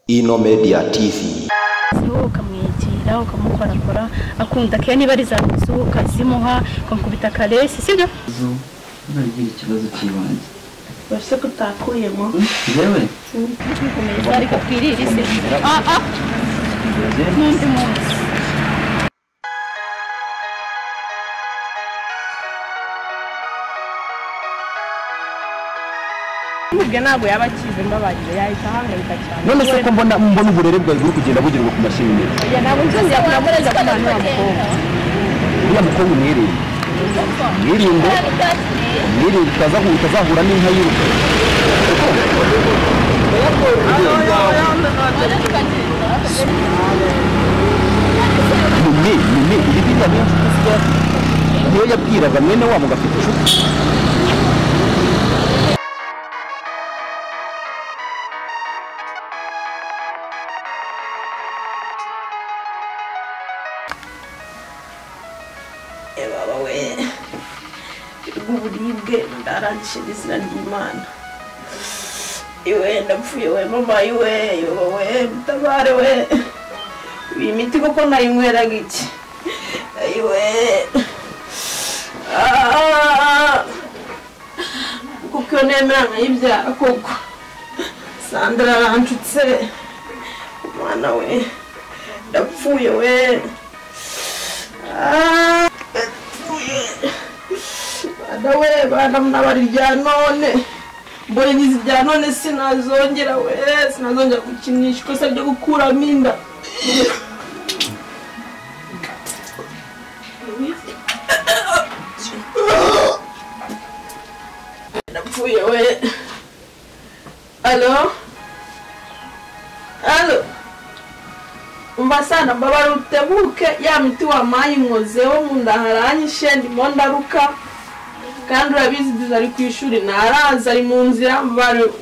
Ino Media TV. Ukamwegera ukamukorakora akunda ke niba ari za ruzuka zimuha ukamukubita karesi sibyo nagira ikibazo cy'ibanze bashaka kutakuyemo yewe komeza ariko twirire se n'undi munsi ubwe ntabwo yaba akize mbabarire yahita ahangayika cyane None se ko mbona uburere bwawe buri kugenda bugirirwa ku mashini neza. ya ntabwo nzongera kunamureza ku bantu b'abakobwa Uriya mukobwa umwirinde. Mwirinde utazahura n'inka yiruka. Mimi iri bita niyo yabwiraga mwene wa mugafite inshuti. Baba we uburibwe ndarangije izina ry'Imana iwe ndapfuye we mama iwe mutabare we imiti koko nayinyweraga iki iwe kuko nemera nkayibyara koko Sandra aranshutse mwana we ndapfuye we Adawe bana mnabarirya none mbone nizirya none sinazongera we sinazongera gukinisha ikosa ryo gukuramo inda ndapfuye we Allo Mbasana mbabara utebuke ya miti wamaye inkozeho munda haranyishe ndimo ndaruka kandi urabizi dizari ku ishuri naraza ari mu nzira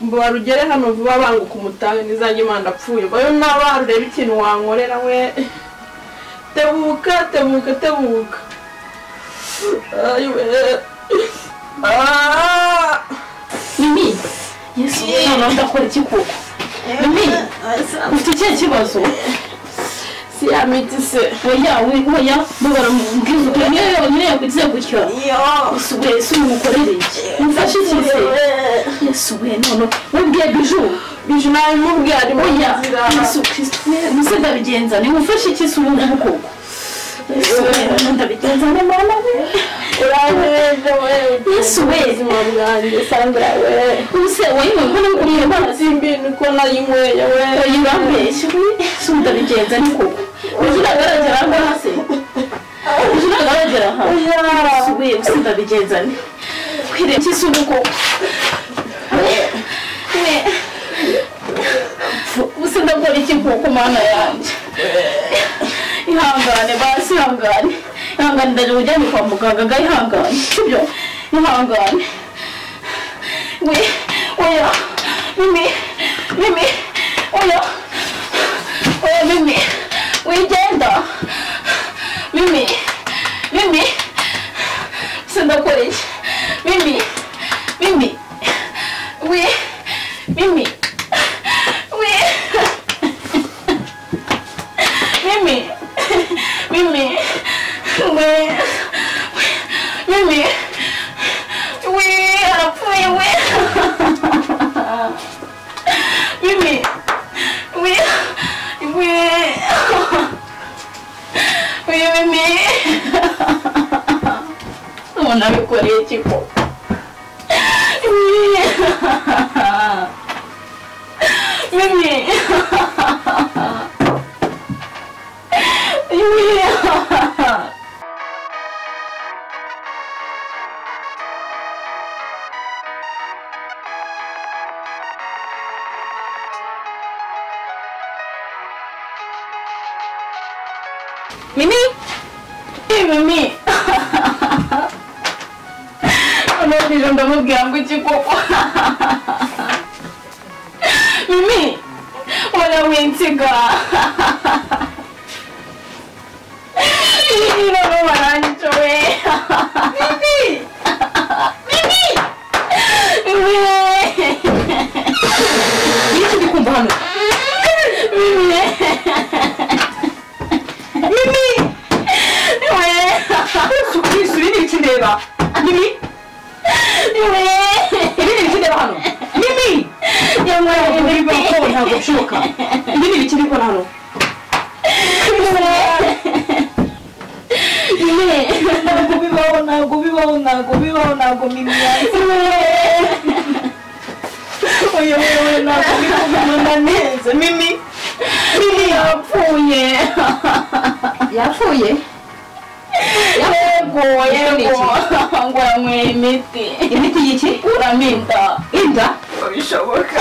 mbarugere hano vuba banguka umutanga nizanye Imana apfuye bayo nabarureba ikintu wankorera we tebuka ayiwe Mimi Yesu none ndakora iki koko Mimi ufite iki kibazo ya miti se oya mbabara mbwiza ko niyo kugize gutyo usubwe sumukorere iki mfashe iki se Yesu we none wabwiye biju nawe mubwiye ari mu nzira Yesu Kristo muze ndabigenza ni mufashe iki se ubu koko Yesu we ndabigenza ne mama we uraje we Yesu we ubuzima bwanjye Sandra we use wayimwe mbona nguriye simbini ko nayinyweye we yibambeshe we sundabigenza ni koko ugira ngaho se ugira ha suwe usindabigenza ni kwire kisunuko usindakora iki koko mana yanjye ihangane basi ihangane ndaje ujyanye kwa muganga gahangane sibyo ihangane we oya Mimi oya Mimi wigenda Mimi sindakora iki Mimi we Mimi arapfuye we Mimi Ona bikoreye kiko Mimi Ono ndamubwira ngo iki koko Mimi oya winsiga Mimi no baranyica we Mimi Mimi Yiki kumva hano Mimi Yesu ni ikindeba Mimi ibi ni ikindeba hano Mimi Mimi ko ntabwo bishoboka ibi ni ikindi ko hano ntabwo bibaho Mimi oya ntabwo bikubona neza Mimi yapfuye yego ngo yanyweye imiti y'iki uraminda inda bishoboka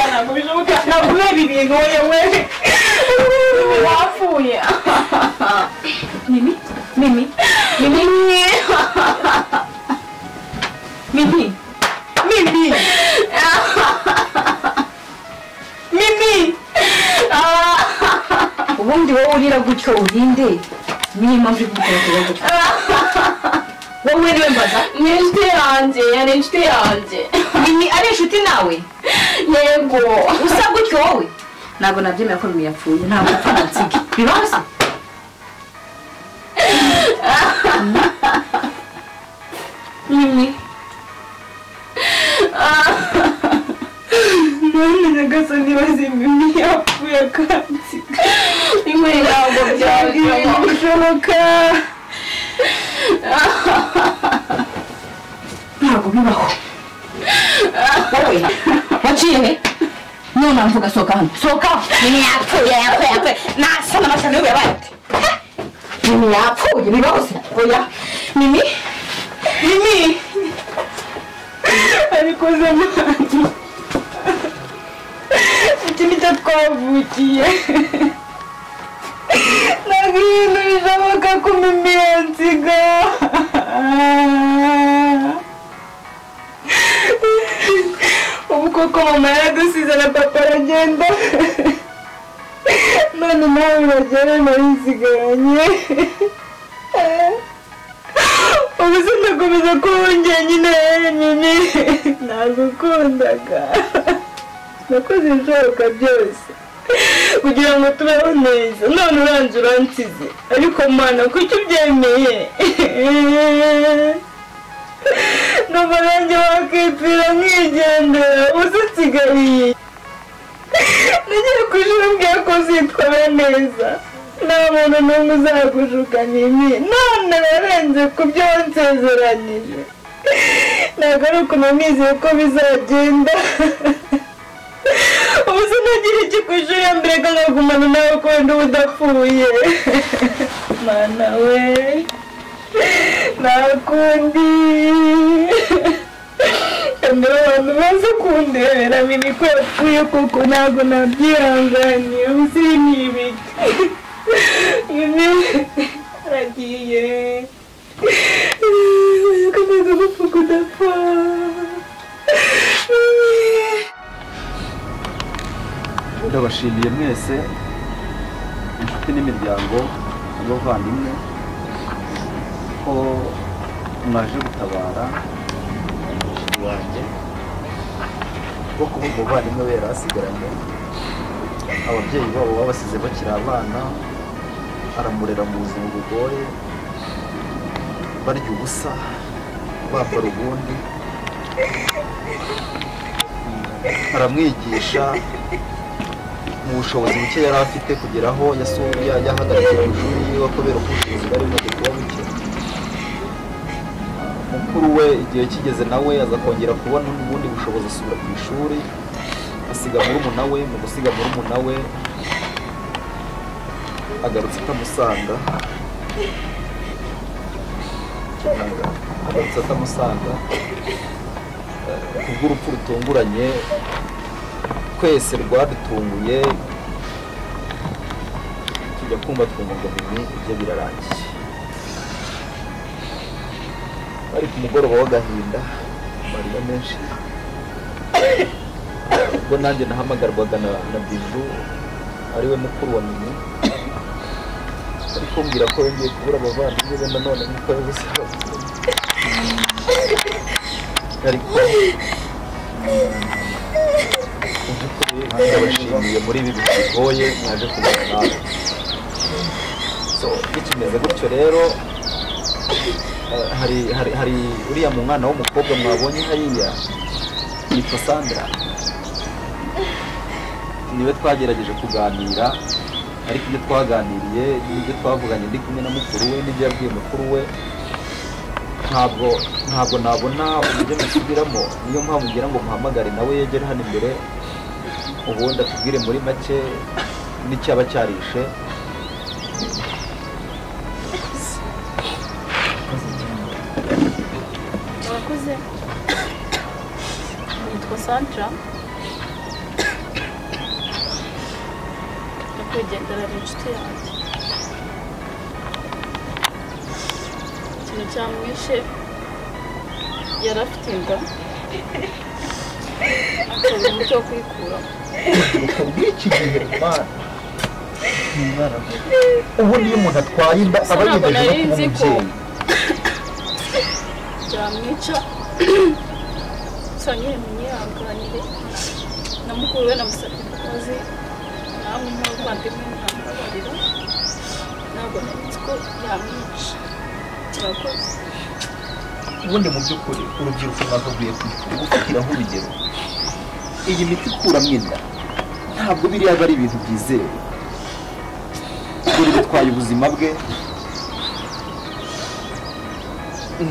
ntabwo biba ibintu yewe wapfuye Mimi ubundi wowe urira gutyo urinde niyo mpamvu uri gukora gutyo wowe niwe mbaza ni inshuti yanjye Mimi ari inshuti nawe yego usa gutyo wowe ntabwo nabyemera ko Mimi yapfuye ntabwo upfa nansige bibaho se Mimi none nyagasani bazi Mimi yapfuye akansiga imwe ntabwo bishoboka ntabwo bibaho wowe waciye he none mvuga soka hano soka Mimi yapfuye nasana amashyano y'ubu yabaye ati Mimi yapfuye bibaho se oya Mimi ariko zamani iki nicyo twavukiye ntabwo ibintu bishoboka ko Mimi yansiga ubu koko mama yaradusize na papa aragenda none nawe uragera narisigaranye ubu se ndakomeza kuba njyenyine Mimi nagukundaga nakoze ibishoboka byose kugira ngo tubeho neza none uranze uransize ariko mana kuki ubyemeye numva nanjye wakipfira mwigendera ubuze nsigariye nagiye ku ishuri mbwiye ko uzitwara neza nta muntu n'umwe uzagushuka Mimi none warenze ku byo wansezeranyije ntabwo ari ukuntu mwizeye ko bizagenda ubu se nagira iki ku ishuri ya mbere nkagumana nawe ko wenda uba udapfuye mana we nakundi mbere abantu baza kundebera Mimi ko yapfuye kuko ntabwo nabyihanganiye ubu si ni ibiki Mimi aragiye yakomeje gupfa kudapfa ndabashimiye mwese inshuti n'imiryango n'abavandimwe ko mwaje gutabara wanjye bwo kuba umuvandimwe we yarasigaranye ababyeyi babo babasize bakiri abana aramurera mu buzima bugoye barya ubusa bambara ubundi aramwigisha mu bushobozi buke yari afite kugera aho yahagarikira amashuri yiwe kubera ko ubushobozi bwari bumaze kuba buke mukuru we igihe kigeze nawe aza kongera kubona ubundi bushobozi asubira ku ishuri asiga murumuna we mu gusiga murumuna we agarutse atamusanga kubw'urupfu rutunguranye twese rwadutunguye tujya kumva twumva Mimi ibyo birarangiye bari ku mugoroba w'agahinda amarira menshi ubwo nanjye nahamagarwaga na Bijou ariwe mukuru wa Mimi ariko mbwira ko yongeye kubura abavandimwe be nanone nk'uko yabuze ariko by'ukuri ndabashimiye muri ibi bintu bigoye mwaje kubana nawe. So bikimeze gutyo rero hari uriya mu mwana w'umukobwa mwabonye hariya yitwa Sandra, niwe twagerageje kuganira, ariko ibyo twaganiriye n'ibyo twavuganye ndi kumwe na mukuru we n'ibyo yabwiye mukuru we ntabwo nabona uburyo bisubiramo. Niyo mpamvu ngira ngo muhamagare nawe yegere hano imbere ubundi atubwire muri make n'icyaba cyarishe. Murakoze. Nitwa Sandra. Nyakwigendera ni inshuti yanjye. Ikintu cyamwishe yari afite inda, akabura umuco wo kuyikuramo. Ukabwira iki gihe mana ubu niyo umuntu atwaye inda aba yigejeje no kuba umubyeyi byamwica. Gusa nyine munyihanganire, na mukuru we namusabye imbabazi, namwe nk'abavandimwe muramubabarira, ntabwo nabitse ko yamwica. Murakoze. ubundi mu by'ukuri urubyiruko rwagakwiye gufatiraho urugero. Iyi miti ikuramo inda ntabwo biriya ari ibintu byizewe, buri bitwaye ubuzima bwe,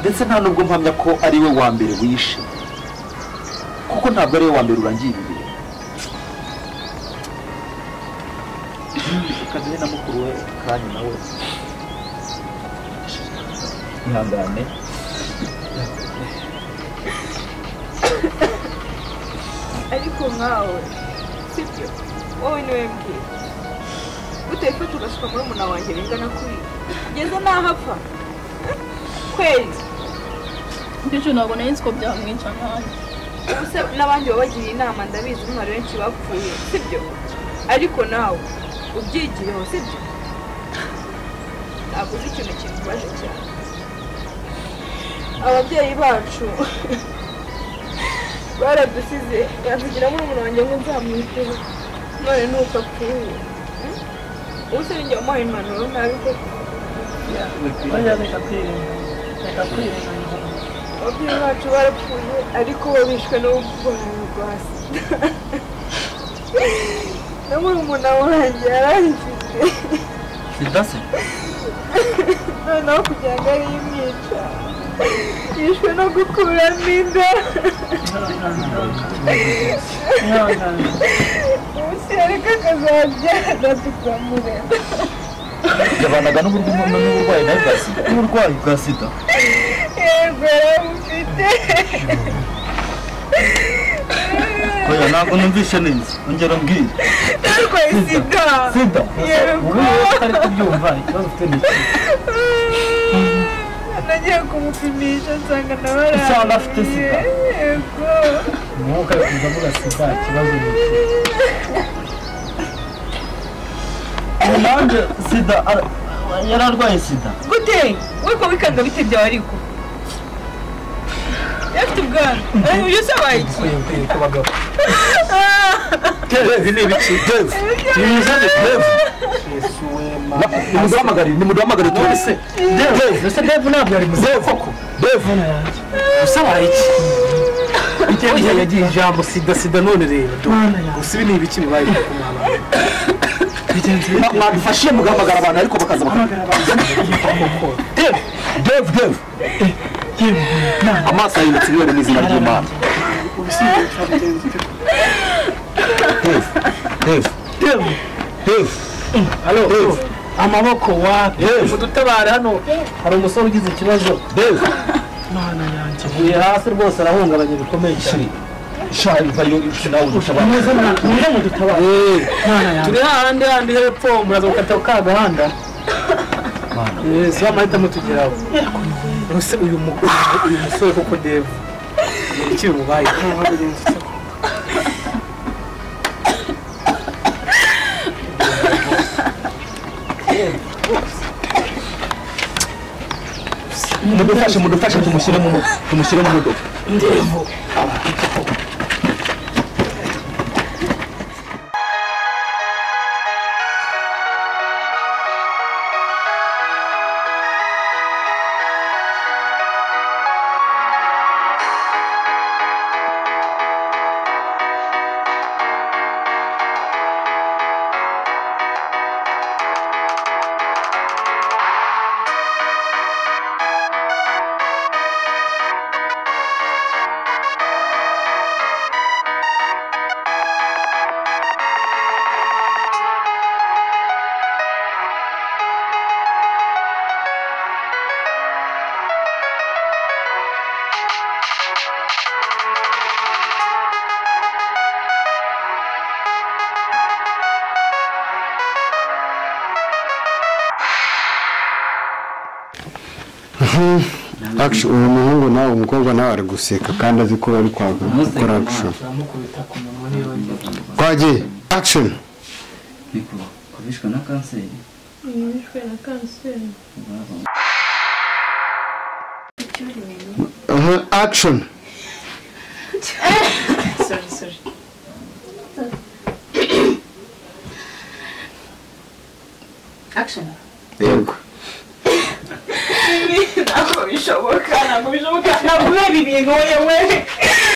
ndetse nta nubwo mpamya ko ari we wa mbere wishe, kuko ntabwo ari we wa mbere urangiye ibi bintu. Kaduhe na mukuru we kandi nawe ihangane. ariko nkawe sibyo, wowe niwe mbwira utayifata ugasuka muri umuntu wanjye bingana kuri kugeza n'aho apfa kwezi. Bityo ntabwo nari nzi ko byamwica nkanjye. ubu se n'abandi babagiriye inama ndabizi umwana benshi bapfuye sibyo, ariko nawe ubyigiyeho sibyo. ntabwo uzi ikintu kimubaje cyane. ababyeyi bacu baradusize bansigira muri umuntu wanjye ngo nzamwiteho, none nuko apfuye. ubu se ninjye wamuhaye impanuro nabi koko. ababyeyi bacu barapfuye ariko bo bishwe n'uburwayi bwa sida. na murumuna wanjye yarayifite Sida se noneho kugira ngo ariyimwica yishwe no gukuramo inda. ubusi ariko akazabyara tukamureba. yabanaga n'uburwayi nawe bwa sida. N'uburwayi bwa sida yego yarabufite. oya ntabwo numvishe neza, ongera mbwira. yarwaye sida. Sida yego ubu utari kubyumva ikibazo ufite ni iki? nagiye kumupimisha nsanga nawe Usanga afite sida? yego umwuka ari kuza avuga sida, ikibazo ni iki? nanjye sida yari arwaye sida. gute we ko wikanga bite byawe ariko yafite ubwana uyu se abaye iki? Devi ni ibiki? Devi nimuzane Devi. Nimuduhamagare twese. Devi ese Devi ntabwo yari muzehe koko. Devi usabaye iki? Oya yagiye ijambo sida none rero gusa ibi ni ibiki bibaye ku mwana. Mwadufashije mugahamagara abantu ariko bakaza Devi amaso yibutse ibere mu izina ry'Imana. Devi halo amaboko wapi mudutabare hano hari umusore ugize ikibazo. Devi mana yanjye uvuye hasi rwose arahungabanye bikomeye cyane. Shariva yo nawe udutabare muze mudutabare. Turi handi hepfo muraza gukata ka gahanda. Yes amahita mutugeraho. Ruse uyu musore koko Devi iki mubaye mudufashe tumushyire mu modoka. action uwo muhungu nawe umukobwa nawe ari guseka kandi azi ko bari gukora action turamukubita ku munwa niyo twagiye action niko kubishwa na kanseri yishwe na kanseri action sorry action yego ntabwo bishoboka ntabwo biba ibintu yewe